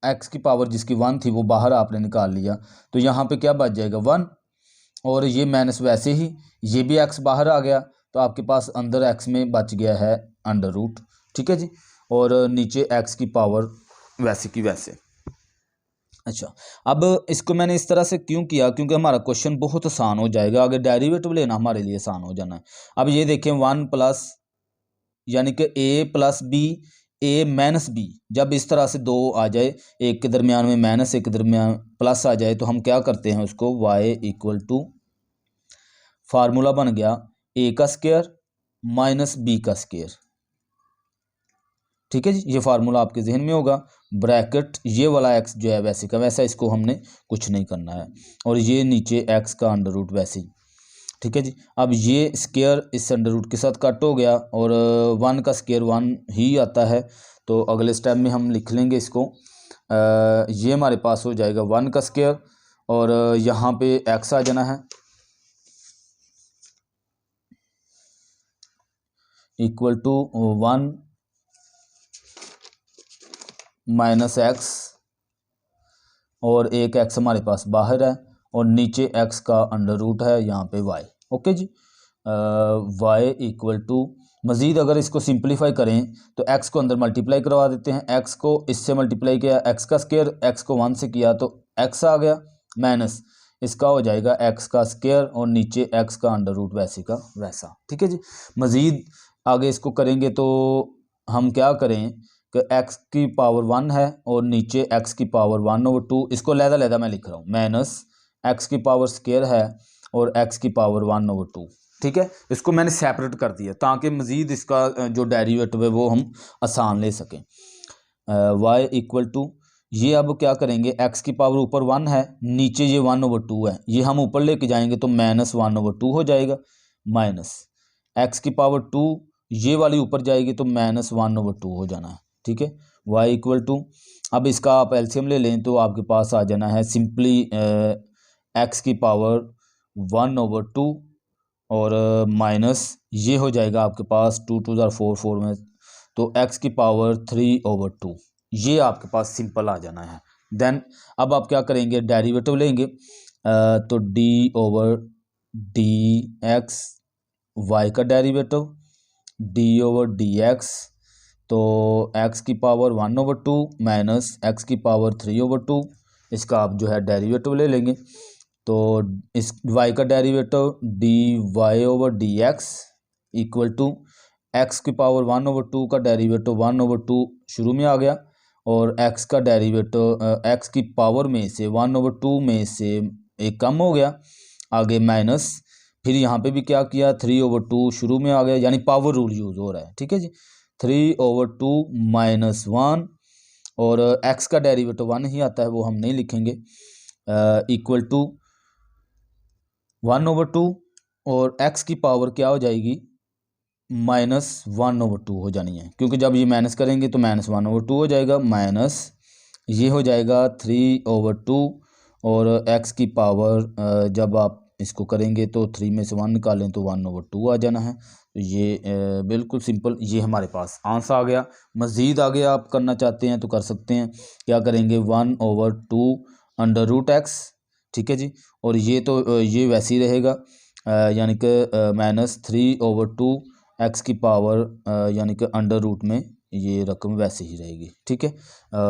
x की पावर जिसकी 1 थी वो बाहर आपने निकाल लिया, तो यहाँ पे क्या बच जाएगा 1, और ये माइनस वैसे ही ये भी x बाहर आ गया, तो आपके पास अंदर x में बच गया है √। ठीक है जी, और नीचे x की पावर वैसे की वैसे। अच्छा, अब इसको मैंने इस तरह से क्यों किया, क्योंकि हमारा क्वेश्चन बहुत आसान हो जाएगा, आगे डेरिवेटिव लेना हमारे लिए आसान हो जाना है। अब ये देखें 1 प्लस यानी कि a plus B, a minus B, जब इस तरह से दो आ जाए, एक के दरमियान में माइनस एक के दरमियान प्लस आ जाए, तो हम क्या करते हैं उसको, y इक्वल टू, फार्मूला बन गया a का स्क्वायर माइनस b का स्क्वायर। ठीक है जी, ये फार्मूला आपके जहन में होगा। ब्रैकेट ये वाला x जो है वैसे का वैसा, इसको हमने कुछ नहीं करना है, और ये नीचे x का √, वैसे ही। ठीक है जी, अब ये स्क्वायर इस √, के साथ कट हो गया, और 1 का स्क्वायर 1 ही आता है, तो अगले स्टेप में हम लिख लेंगे इसको, ये हमारे पास हो जाएगा 1 का स्क्वायर, और यहाँ पे x आ जाना है इक्वल टू 1 माइनस x, और एक x हमारे पास बाहर है, और नीचे x का √, है यहाँ पे y। ओके जी, y इक्वल टू, मज़ीद अगर इसको सिंपलीफाई करें तो x को अंदर मल्टीप्लाई करवा देते हैं, x को इससे मल्टीप्लाई किया, x का स्क्वायर, x को 1 से किया तो x आ गया, माइनस इसका हो जाएगा एक्स का स्क्वायर और नीचे एक्स का अंडर रूट वैसे का वैसा। ठीक है जी। मज़ीद आगे इसको करेंगे तो हम क्या करें कि एक्स की पावर 1 है और नीचे एक्स की पावर 1/2, इसको लहदा मैं लिख रहा हूँ, माइनस एक्स की पावर स्क्वायर है और एक्स की पावर 1/2। ठीक है, इसको मैंने सेपरेट कर दिया ताकि मज़ीद इसका जो डेरिवेटिव है वो हम आसान ले सकें। y इक्वल टू, ये अब क्या करेंगे, x की पावर ऊपर 1 है, नीचे ये 1/2 है, ये हम ऊपर लेके जाएंगे तो -1/2 हो जाएगा, माइनस x की पावर 2 ये वाली ऊपर जाएगी तो -1/2 हो जाना है। ठीक है, y इक्वल टू, अब इसका आप एलसीएम ले लें तो आपके पास आ जाना है सिंपली x की पावर 1/2 और माइनस ये हो जाएगा आपके पास 2 2 4 4 में, तो x की पावर 3/2, ये आपके पास सिंपल आ जाना है। देन अब आप क्या करेंगे, डेरिवेटिव लेंगे, तो d/dx y का डेरिवेटिव d/dx, तो x की पावर 1/2 माइनस x की पावर 3/2, इसका आप जो है डेरिवेटिव ले लेंगे, तो इस y का derivative dy/dx equal to x की पावर 1/2 का डेरिवेटिव 1/2 शुरू में आ गया और x का डेरिवेटिव x की पावर में से 1/2 में से एक कम हो गया, आगे माइनस, फिर यहाँ पे भी क्या किया 3/2 शुरू में आ गया, यानी पावर रूल यूज़ हो रहा है। ठीक है जी, 3/2 माइनस 1 और x का डेरिवेटिव 1 ही आता है, वो हम नहीं लिखेंगे, इक्वल टू 1/2 और x की पावर क्या हो जाएगी -1/2 हो जानी है, क्योंकि जब ये माइनस करेंगे तो -1/2 हो जाएगा, माइनस ये हो जाएगा 3/2 और x की पावर जब आप इसको करेंगे तो 3 में से 1 निकालें तो 1/2 आ जाना है। तो ये बिल्कुल सिंपल, ये हमारे पास आंसर आ गया। मज़ीद आगे आप करना चाहते हैं तो कर सकते हैं, क्या करेंगे 1/2 अंडर रूट एक्स। ठीक है जी, और ये तो ये वैसे ही रहेगा, यानी कि -3/2 एक्स की पावर यानी कि अंडर रूट में ये रकम वैसे ही रहेगी। ठीक है,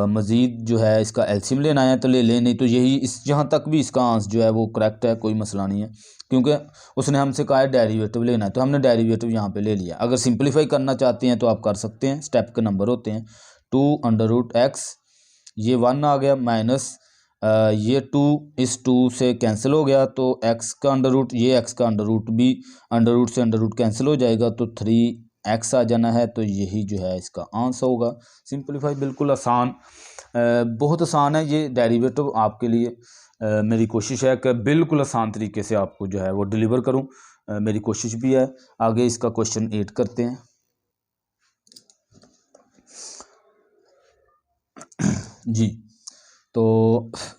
मज़ीद जो है इसका एलसीएम लेना है तो ले लें, नहीं तो यही इस जहाँ तक भी इसका आंसर जो है वो करेक्ट है, कोई मसला नहीं है, क्योंकि उसने हमसे कहा है डेरिवेटिव लेना है तो हमने डेरिवेटिव यहाँ पे ले लिया। अगर सिंपलीफाई करना चाहते हैं तो आप कर सकते हैं, स्टेप के नंबर होते हैं, 2/x, ये 1 आ गया, माइनस ये 2 इस 2 से कैंसिल हो गया तो x का अंडर रूट, ये x का अंडर रूट भी अंडर रूट से अंडर रूट कैंसिल हो जाएगा तो 3x आ जाना है, तो यही जो है इसका आंसर होगा। सिंपलीफाई बिल्कुल आसान, बहुत आसान है ये डेरिवेटिव आपके लिए। मेरी कोशिश है कि बिल्कुल आसान तरीके से आपको जो है वो डिलीवर करूं, मेरी कोशिश भी है। आगे इसका क्वेश्चन 8 करते हैं जी। तो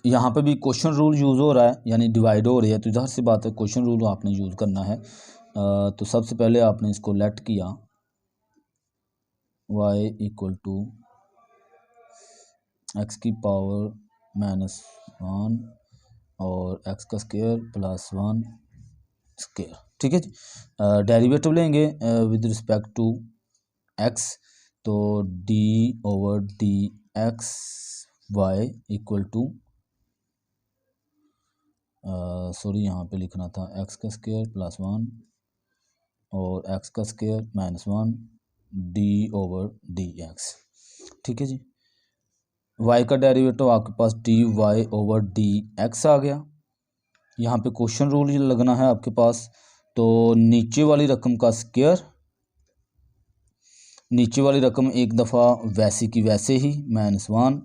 यहाँ पे भी क्वेश्चन रूल यूज़ हो रहा है, यानी डिवाइड हो रही है, तो इधर से बात है क्वेश्चन रूल आपने यूज़ करना है। तो सबसे पहले आपने इसको लेट किया y इक्वल टू एक्स की पावर -1 और x का स्क्वायर +1 स्क्वायर। ठीक है जी, डेरिवेटिव लेंगे विद रिस्पेक्ट टू x, तो d/dx y equal to, sorry यहाँ पे लिखना था x का स्क्वायर +1 और x का स्क्वायर -1 d/dx। ठीक है जी, y का डेरिवेटिव आपके पास dy/dx आ गया। यहाँ पे क्वेश्चन रूल ही लगना है आपके पास, तो नीचे वाली रकम का स्क्वायर, नीचे वाली रकम एक दफ़ा वैसे की वैसे ही -1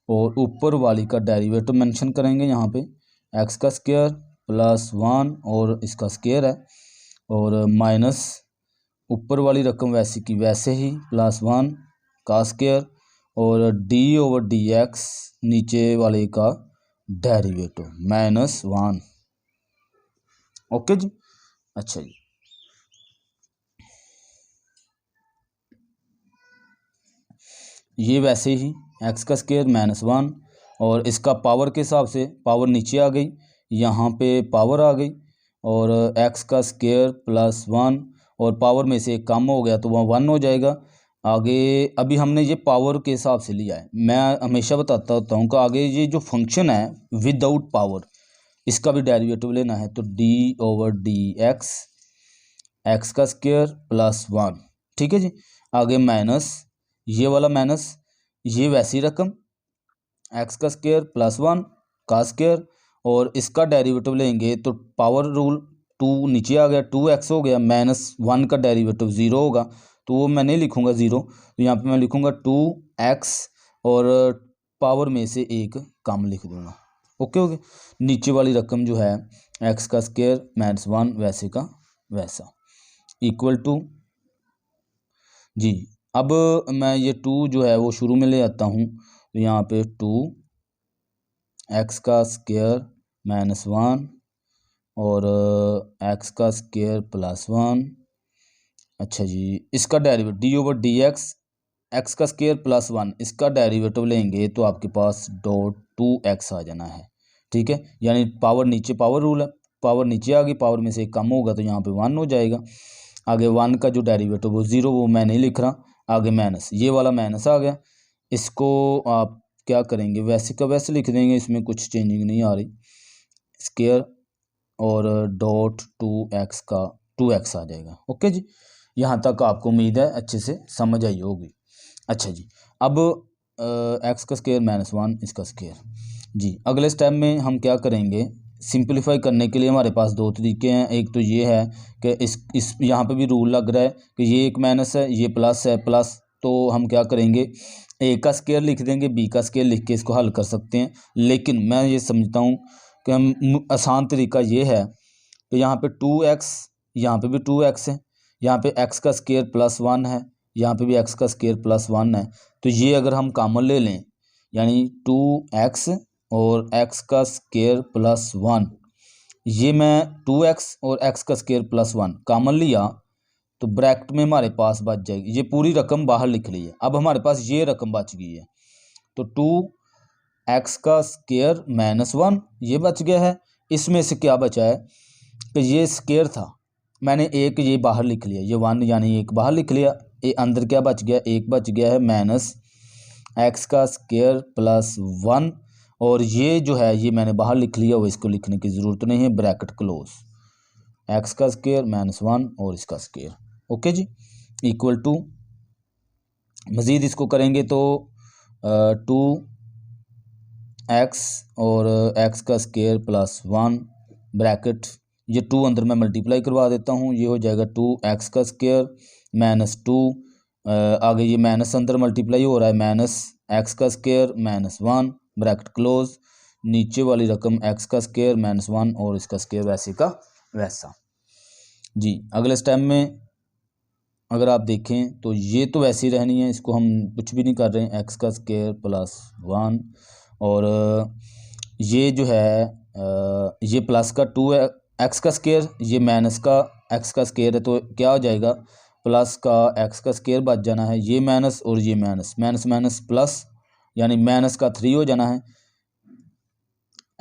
और ऊपर वाली का डेरिवेटिव मेंशन करेंगे यहाँ पे x का स्क्वायर +1 और इसका स्क्वायर है, और माइनस ऊपर वाली रकम वैसे की वैसे ही +1 का स्क्वायर और d/dx नीचे वाले का डेरिवेटिव -1। ओके जी, अच्छा जी, ये वैसे ही x का स्क्वायर -1 और इसका पावर के हिसाब से पावर नीचे आ गई, यहाँ पे पावर आ गई और x का स्क्वायर +1 और पावर में से एक कम हो गया तो वह 1 हो जाएगा। आगे अभी हमने ये पावर के हिसाब से लिया है, मैं हमेशा बताता होता हूँ कि आगे ये जो फंक्शन है विदाउट पावर, इसका भी डेरिवेटिव लेना है तो डी ओवर डी एक्स का स्क्वायर प्लस 1, ठीक है जी। आगे माइनस ये वाला माइनस ये वैसी रकम एक्स का स्क्वायर प्लस 1 का स्क्वायर, और इसका डेरिवेटिव लेंगे तो पावर रूल 2 नीचे आ गया, 2x हो गया, -1 का डेरिवेटिव 0 होगा, तो वो मैं नहीं लिखूंगा 0, तो यहाँ पे मैं लिखूंगा 2x और पावर में से 1 कम लिख दूंगा। ओके ओके, नीचे वाली रकम जो है x का स्क्वायर -1 वैसे का वैसा इक्वल टू जी। अब मैं ये 2 जो है वो शुरू में ले आता हूँ, तो यहाँ पे 2x का स्क्वायर -1 और x का स्क्वायर प्लस 1। अच्छा जी, इसका derivative d over D X का स्क्वायर प्लस 1, इसका डेरिवेटिव लेंगे तो आपके पास डॉट 2x आ जाना है, ठीक है। यानी पावर नीचे पावर रूल है, पावर नीचे आ गई, पावर में से कम होगा तो यहाँ पे 1 हो जाएगा। आगे 1 का जो डेरिवेटिव वो 0, वो मैं नहीं लिख रहा। आगे माइनस ये वाला माइनस आ गया, इसको आप क्या करेंगे वैसे का वैसे लिख देंगे, इसमें कुछ चेंजिंग नहीं आ रही, स्क्वायर और डॉट 2x का 2x आ जाएगा। ओके जी, यहाँ तक आपको उम्मीद है अच्छे से समझ आई होगी। अच्छा जी, अब x का स्क्वायर -1 इसका स्क्वायर जी। अगले स्टेप में हम क्या करेंगे, सिंपलीफाई करने के लिए हमारे पास 2 तरीके हैं। एक तो ये है कि इस यहाँ पे भी रूल लग रहा है कि ये एक माइनस है ये प्लस है, प्लस तो हम क्या करेंगे a का स्क्वायर लिख देंगे, b का स्क्वायर लिख के इसको हल कर सकते हैं। लेकिन मैं ये समझता हूँ कि हम आसान तरीका ये है कि यहाँ पे 2x, यहाँ पे भी 2x है, यहाँ पे x का स्क्वायर प्लस 1 है, यहाँ पे भी x का स्क्वायर प्लस 1 है, तो ये अगर हम कॉमन ले लें यानी 2x और x का स्क्वायर प्लस 1, ये मैं 2x और x का स्क्वायर प्लस 1 कॉमन लिया तो ब्रैकेट में हमारे पास बच जाएगी, ये पूरी रकम बाहर लिख ली है। अब हमारे पास ये रकम बच गई है, तो 2x का स्क्वायर -1 ये बच गया है। इसमें से क्या बचा है कि ये स्क्वायर था, मैंने एक ये बाहर लिख लिया, ये 1 यानी एक बाहर लिख लिया, ये अंदर क्या बच गया, एक बच गया है -x का स्क्वायर प्लस 1, और ये जो है ये मैंने बाहर लिख लिया, वो इसको लिखने की ज़रूरत नहीं है, ब्रैकेट क्लोज, x का स्क्वायर -1 और इसका स्क्वायर। ओके जी, इक्वल टू मज़ीद इसको करेंगे तो 2x और x का स्क्वायर प्लस 1 ब्रैकेट, ये 2 अंदर मैं मल्टीप्लाई करवा देता हूँ, ये हो जाएगा 2x का स्क्वायर -2, आगे ये माइनस अंदर मल्टीप्लाई हो रहा है, -x का स्क्वायर -1 ब्रैकेट क्लोज, नीचे वाली रकम x का स्क्वायर -1 और इसका स्क्वायर वैसे का वैसा जी। अगले स्टेप में अगर आप देखें तो ये तो वैसे ही रहनी है, इसको हम कुछ भी नहीं कर रहे हैं, x का स्क्वायर प्लस 1 और ये जो है ये प्लस का 2x का स्क्वायर, ये माइनस का x का स्क्वायर है, तो क्या हो जाएगा प्लस का x का स्क्वायर बच जाना है, ये माइनस और ये माइनस, माइनस माइनस प्लस यानी माइनस का 3 हो जाना है,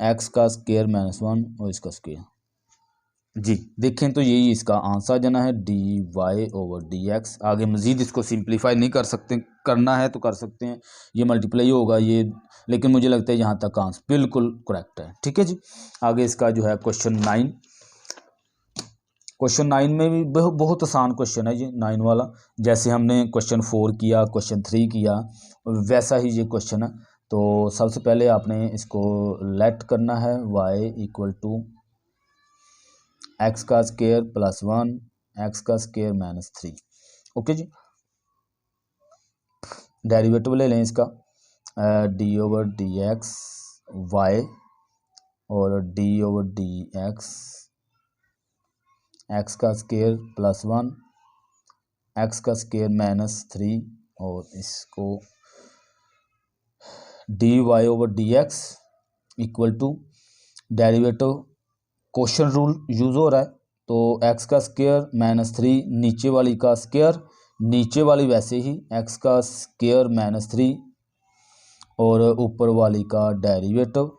x का स्क्वायर -1 और इसका स्क्वायर जी। देखें तो यही इसका आंसर जाना है dy ओवर dx। आगे मज़ीद इसको सिंप्लीफाई नहीं कर सकते, करना है तो कर सकते हैं, ये मल्टीप्लाई होगा ये, लेकिन मुझे लगता है यहाँ तक आंसर बिल्कुल करेक्ट है, ठीक है जी। आगे इसका जो है क्वेश्चन 9, क्वेश्चन 9 में भी बहुत आसान क्वेश्चन है ये 9 वाला, जैसे हमने क्वेश्चन 4 किया, क्वेश्चन 3 किया, वैसा ही ये क्वेश्चन है। तो सबसे पहले आपने इसको लेट करना है y इक्वल टू x का स्क्वायर प्लस 1 x का स्क्वायर -3। ओके जी, डेरिवेटिव ले लें इसका d over D X Y और d ओवर डी एक्स का स्क्वायर प्लस 1 x का स्क्वायर -3 और इसको dy over dx equal to derivative quotient rule use हो रहा है, तो x का स्क्वायर -3 नीचे वाली का स्क्वायर, नीचे वाली वैसे ही x का स्क्वायर -3 और ऊपर वाली का डेरिवेटिव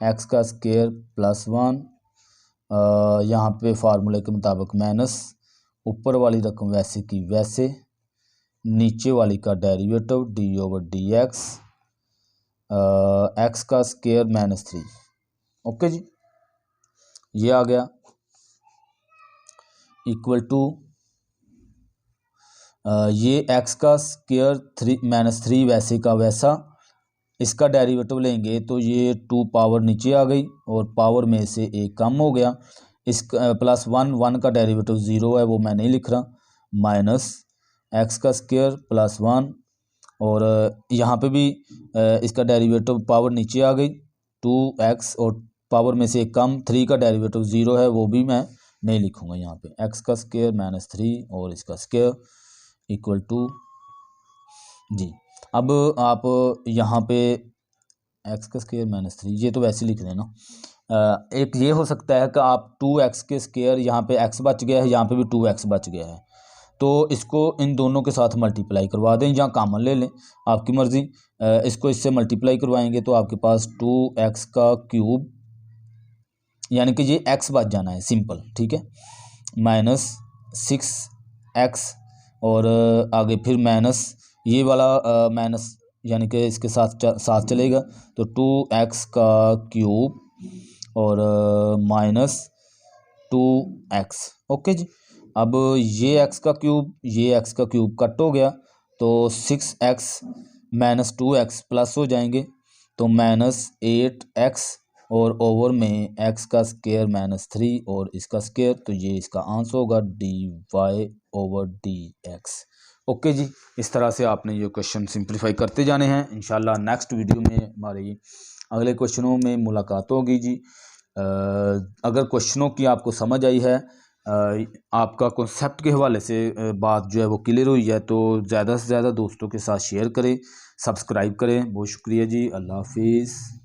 x का स्क्वायर प्लस 1, यहाँ पे फार्मूले के मुताबिक माइनस, ऊपर वाली रकम वैसे की वैसे, नीचे वाली का derivative d over D X का स्क्वायर -3। ओके जी, ये आ गया इक्वल टू ये x का स्क्वायर 3 वैसे का वैसा, इसका डेरिवेटिव लेंगे तो ये 2 पावर नीचे आ गई और पावर में से एक कम हो गया। इस +1 का डेरिवेटिव 0 है, वो मैं नहीं लिख रहा, माइनस x का स्क्वायर +1 और यहाँ पे भी इसका डेरिवेटिव पावर नीचे आ गई 2x और पावर में से एक कम, 3 का डेरिवेटिव 0 है, वो भी मैं नहीं लिखूँगा यहाँ पे। x का स्क्वायर -3 और इसका स्क्वायर इक्वल टू जी। अब आप यहाँ पे x का स्क्वायर -3 ये तो वैसे लिख देना। एक ये हो सकता है कि आप 2x के स्क्वायर, यहाँ पे x बच गया है, यहाँ पे भी 2x बच गया है, तो इसको इन दोनों के साथ मल्टीप्लाई करवा दें या कॉमन ले लें, आपकी मर्ज़ी। इसको इससे मल्टीप्लाई करवाएंगे तो आपके पास 2x का क्यूब, यानी कि ये x बच जाना है सिंपल, ठीक है, -6x और आगे फिर माइनस ये वाला माइनस यानी कि इसके साथ चलेगा तो 2x का क्यूब और -2x। ओके जी। अब ये x का क्यूब कट हो गया तो 6x -2x प्लस हो जाएंगे तो -8x और ओवर में x का स्क्वायर -3 और इसका स्क्वायर, तो ये इसका आंसर होगा dy/dx। ओके जी, इस तरह से आपने ये क्वेश्चन सिंप्लीफाई करते जाने हैं। इंशाल्लाह नेक्स्ट वीडियो में हमारी अगले क्वेश्चनों में मुलाकात होगी जी। अगर क्वेश्चनों की आपको समझ आई है, आपका कॉन्सेप्ट के हवाले से बात जो है वो क्लियर हुई है, तो ज़्यादा से ज़्यादा दोस्तों के साथ शेयर करें, सब्सक्राइब करें। बहुत शुक्रिया जी, अल्लाह हाफिज़।